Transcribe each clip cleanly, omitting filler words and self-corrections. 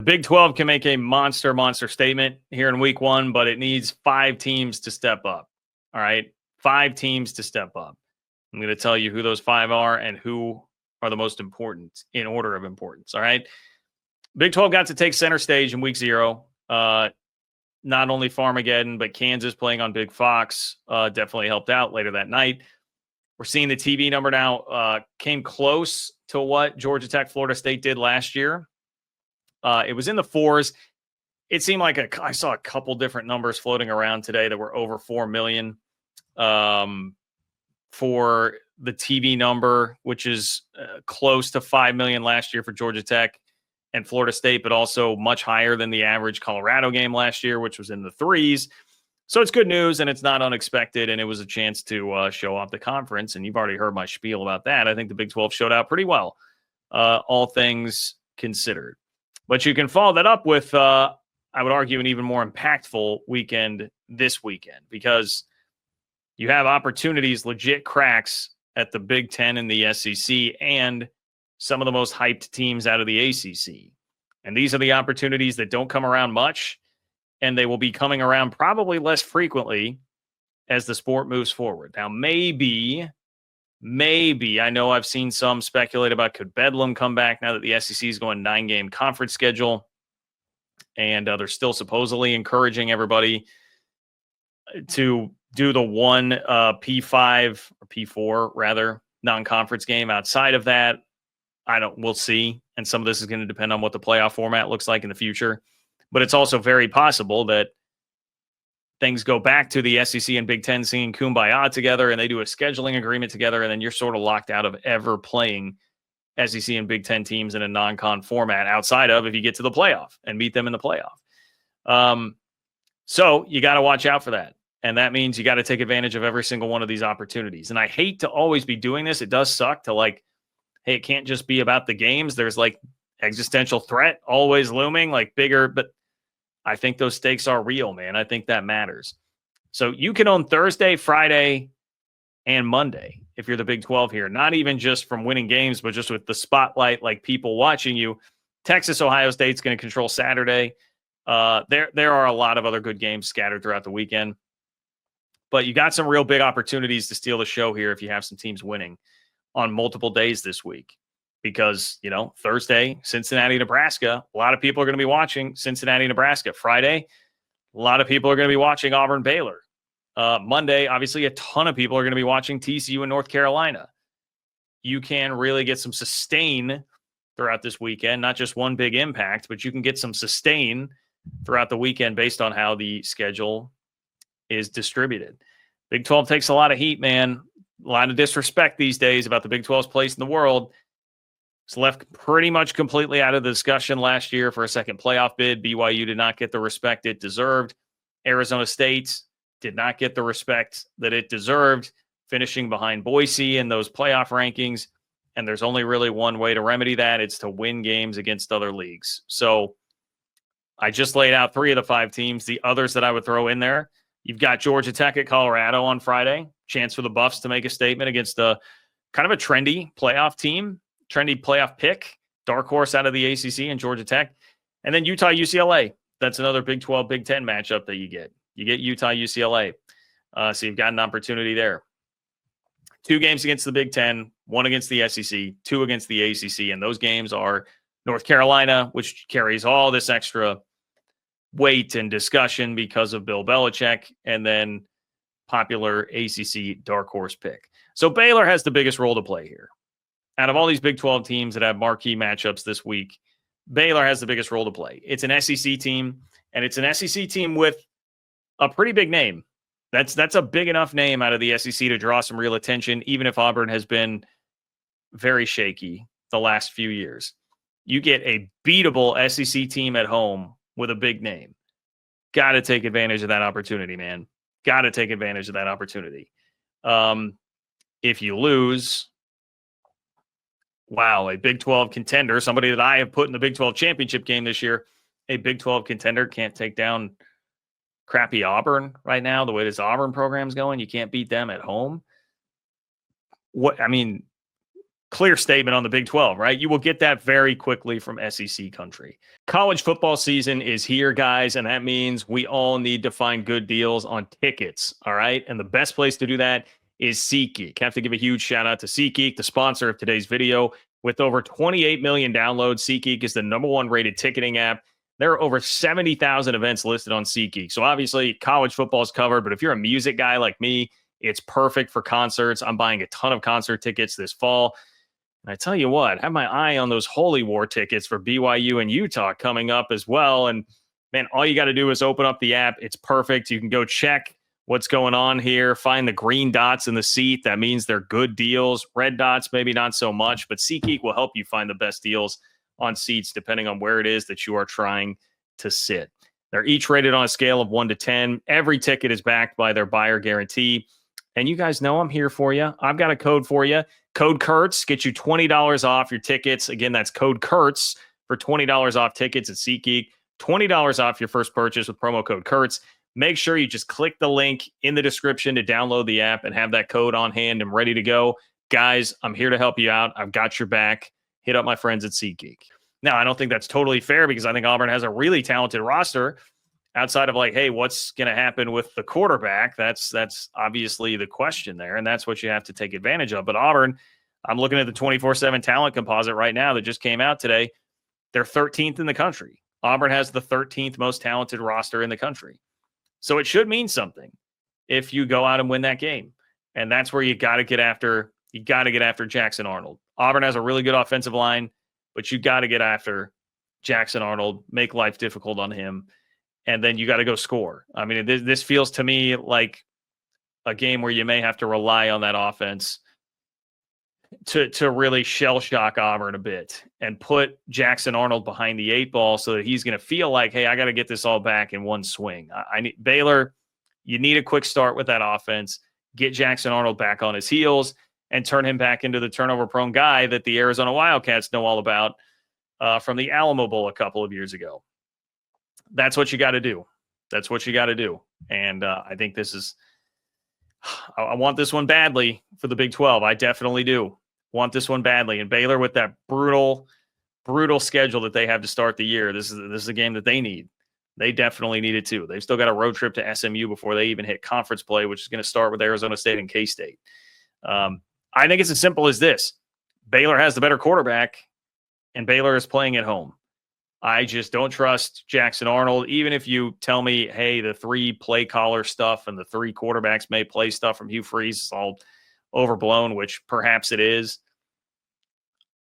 Big 12 can make a monster statement here in week 1, but it needs 5 teams to step up. All right. 5 teams to step up. I'm going to tell you who those 5 are and who are the most important in order of importance. All right. Big 12 got to take center stage in week 0. Not only Farmageddon, but Kansas playing on Big Fox definitely helped out later that night. We're seeing the TV number now came close to what Georgia Tech, Florida State did last year. It was in the 4s. It seemed like I saw a couple different numbers floating around today that were over 4 million for the TV number, which is close to 5 million last year for Georgia Tech and Florida State, but also much higher than the average Colorado game last year, which was in the 3s. So it's good news, and it's not unexpected, and it was a chance to show off the conference, and you've already heard my spiel about that. I think the Big 12 showed out pretty well, all things considered. But you can follow that up with, I would argue, an even more impactful weekend this weekend, because you have opportunities, legit cracks at the Big Ten and the SEC, and some of the most hyped teams out of the ACC. And these are the opportunities that don't come around much, and they will be coming around probably less frequently as the sport moves forward. Now, maybe, I know I've seen some speculate about could Bedlam come back now that the SEC is going 9-game conference schedule, and they're still supposedly encouraging everybody to do the one P5 or P4 rather non-conference game. Outside of that, we'll see. And some of this is going to depend on what the playoff format looks like in the future. But it's also very possible that things go back to the SEC and Big Ten singing Kumbaya together, and they do a scheduling agreement together, and then you're sort of locked out of ever playing SEC and Big Ten teams in a non-con format outside of if you get to the playoff and meet them in the playoff. So you got to watch out for that. And that means you got to take advantage of every single one of these opportunities. And I hate to always be doing this. It does suck to hey, it can't just be about the games. There's existential threat always looming, bigger, but I think those stakes are real, man. I think that matters. So you can own Thursday, Friday, and Monday if you're the Big 12 here. Not even just from winning games, but just with the spotlight, people watching you. Texas, Ohio State's going to control Saturday. There are a lot of other good games scattered throughout the weekend. But you got some real big opportunities to steal the show here if you have some teams winning on multiple days this week. Because, Thursday, Cincinnati, Nebraska, a lot of people are going to be watching Cincinnati, Nebraska. Friday, a lot of people are going to be watching Auburn, Baylor. Monday, obviously, a ton of people are going to be watching TCU and North Carolina. You can really get some sustain throughout this weekend, not just one big impact, but you can get some sustain throughout the weekend based on how the schedule is distributed. Big 12 takes a lot of heat, man. A lot of disrespect these days about the Big 12's place in the world. It's left pretty much completely out of the discussion last year for a second playoff bid. BYU did not get the respect it deserved. Arizona State did not get the respect that it deserved, finishing behind Boise in those playoff rankings. And there's only really one way to remedy that. It's to win games against other leagues. So I just laid out 3 of the 5 teams. The others that I would throw in there, you've got Georgia Tech at Colorado on Friday. Chance for the Buffs to make a statement against a kind of a trendy playoff team. Trendy playoff pick, dark horse out of the ACC and Georgia Tech. And then Utah, UCLA. That's another Big 12, Big 10 matchup that you get. You get Utah, UCLA. So you've got an opportunity there. 2 games against the Big 10, 1 against the SEC, 2 against the ACC. And those games are North Carolina, which carries all this extra weight and discussion because of Bill Belichick, and then popular ACC dark horse pick. So Baylor has the biggest role to play here. Out of all these Big 12 teams that have marquee matchups this week, Baylor has the biggest role to play. It's an SEC team, and it's an SEC team with a pretty big name. That's a big enough name out of the SEC to draw some real attention, even if Auburn has been very shaky the last few years. You get a beatable SEC team at home with a big name. Got to take advantage of that opportunity, man. Got to take advantage of that opportunity. If you lose... Wow, a Big 12 contender, somebody that I have put in the Big 12 championship game this year, a Big 12 contender can't take down crappy Auburn right now. The way this Auburn program's going, you can't beat them at home. clear statement on the Big 12, right? You will get that very quickly from SEC country. College football season is here, guys, and that means we all need to find good deals on tickets, all right? And the best place to do that is SeatGeek. Have to give a huge shout out to SeatGeek, the sponsor of today's video. With over 28 million downloads, SeatGeek is the #1 rated ticketing app. There are over 70,000 events listed on SeatGeek. So obviously, college football is covered, but if you're a music guy like me, it's perfect for concerts. I'm buying a ton of concert tickets this fall. And I tell you what, I have my eye on those Holy War tickets for BYU and Utah coming up as well. And man, all you got to do is open up the app. It's perfect. You can go check what's going on here, find the green dots in the seat. That means they're good deals. Red dots, maybe not so much, but SeatGeek will help you find the best deals on seats depending on where it is that you are trying to sit. They're each rated on a scale of 1 to 10. Every ticket is backed by their buyer guarantee. And you guys know I'm here for you. I've got a code for you. Code Kurtz gets you $20 off your tickets. Again, that's code Kurtz for $20 off tickets at SeatGeek. $20 off your first purchase with promo code Kurtz. Make sure you just click the link in the description to download the app and have that code on hand and ready to go. Guys, I'm here to help you out. I've got your back. Hit up my friends at SeatGeek. Now, I don't think that's totally fair because I think Auburn has a really talented roster outside of like, hey, what's going to happen with the quarterback? That's obviously the question there, and that's what you have to take advantage of. But Auburn, I'm looking at the 24/7 talent composite right now that just came out today. They're 13th in the country. Auburn has the 13th most talented roster in the country. So it should mean something if you go out and win that game. And that's where you got to get after. You got to get after Jackson Arnold. Auburn has a really good offensive line, but you got to get after Jackson Arnold, make life difficult on him, and then you got to go score. I mean, this feels to me like a game where you may have to rely on that offense to really shell shock Auburn a bit and put Jackson Arnold behind the 8 ball so that he's going to feel like, hey, I got to get this all back in one swing. I need Baylor. You need a quick start with that offense. Get Jackson Arnold back on his heels and turn him back into the turnover-prone guy that the Arizona Wildcats know all about from the Alamo Bowl a couple of years ago. That's what you got to do. That's what you got to do. And I think this is – I want this one badly for the Big 12. I definitely do want this one badly. And Baylor with that brutal schedule that they have to start the year, this is a game that they need. They definitely need it too. They've still got a road trip to SMU before they even hit conference play, which is going to start with Arizona State and K-State. I think it's as simple as this. Baylor has the better quarterback, and Baylor is playing at home. I just don't trust Jackson Arnold. Even if you tell me, hey, the 3 play caller stuff and the 3 quarterbacks may play stuff from Hugh Freeze is all overblown, which perhaps it is.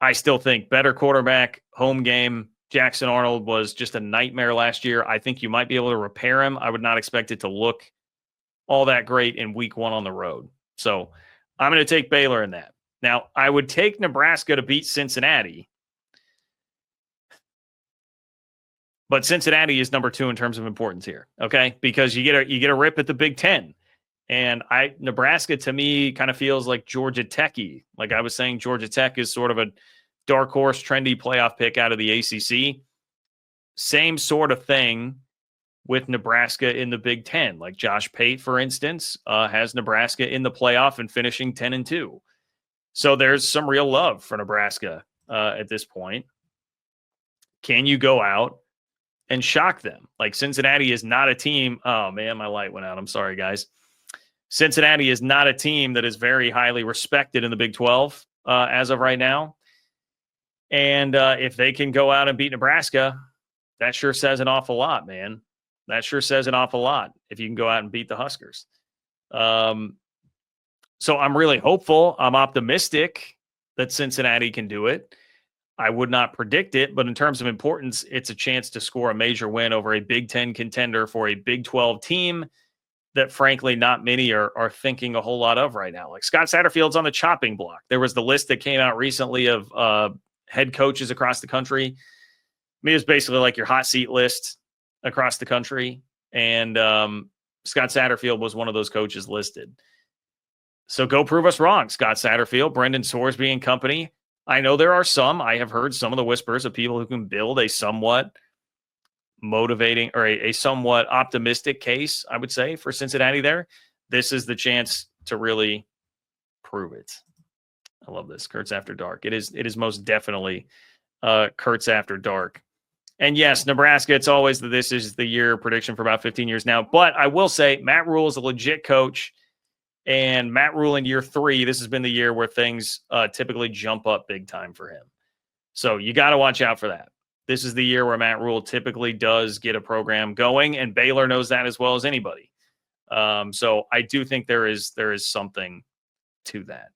I still think better quarterback, home game. Jackson Arnold was just a nightmare last year. I think you might be able to repair him. I would not expect it to look all that great in week 1 on the road. So I'm going to take Baylor in that. Now, I would take Nebraska to beat Cincinnati. But Cincinnati is number 2 in terms of importance here, okay? Because you get a rip at the Big Ten. And Nebraska, to me, kind of feels like Georgia Tech-y. Like I was saying, Georgia Tech is sort of a dark horse, trendy playoff pick out of the ACC. Same sort of thing with Nebraska in the Big Ten. Like Josh Pate, for instance, has Nebraska in the playoff and finishing 10-2. So there's some real love for Nebraska at this point. Can you go out and shock them? Like Cincinnati is not a team. Oh man, my light went out. I'm sorry, guys. Cincinnati is not a team that is very highly respected in the Big 12 as of right now. And if they can go out and beat Nebraska, that sure says an awful lot, man. That sure says an awful lot if you can go out and beat the Huskers. So I'm really hopeful. I'm optimistic that Cincinnati can do it. I would not predict it, but in terms of importance, it's a chance to score a major win over a Big Ten contender for a Big 12 team that, frankly, not many are thinking a whole lot of right now. Like Scott Satterfield's on the chopping block. There was the list that came out recently of head coaches across the country. I mean, it's basically like your hot seat list across the country. And Scott Satterfield was one of those coaches listed. So go prove us wrong, Scott Satterfield, Brendan Sorsby and company. I know there are some. I have heard some of the whispers of people who can build a somewhat motivating or a somewhat optimistic case, I would say, for Cincinnati there. This is the chance to really prove it. I love this. Kurtz After Dark. It is most definitely Kurtz After Dark. And yes, Nebraska, it's always this is the year prediction for about 15 years now. But I will say Matt Rule is a legit coach. And Matt Rule in year 3, this has been the year where things typically jump up big time for him. So you got to watch out for that. This is the year where Matt Rule typically does get a program going, and Baylor knows that as well as anybody. So I do think there is something to that.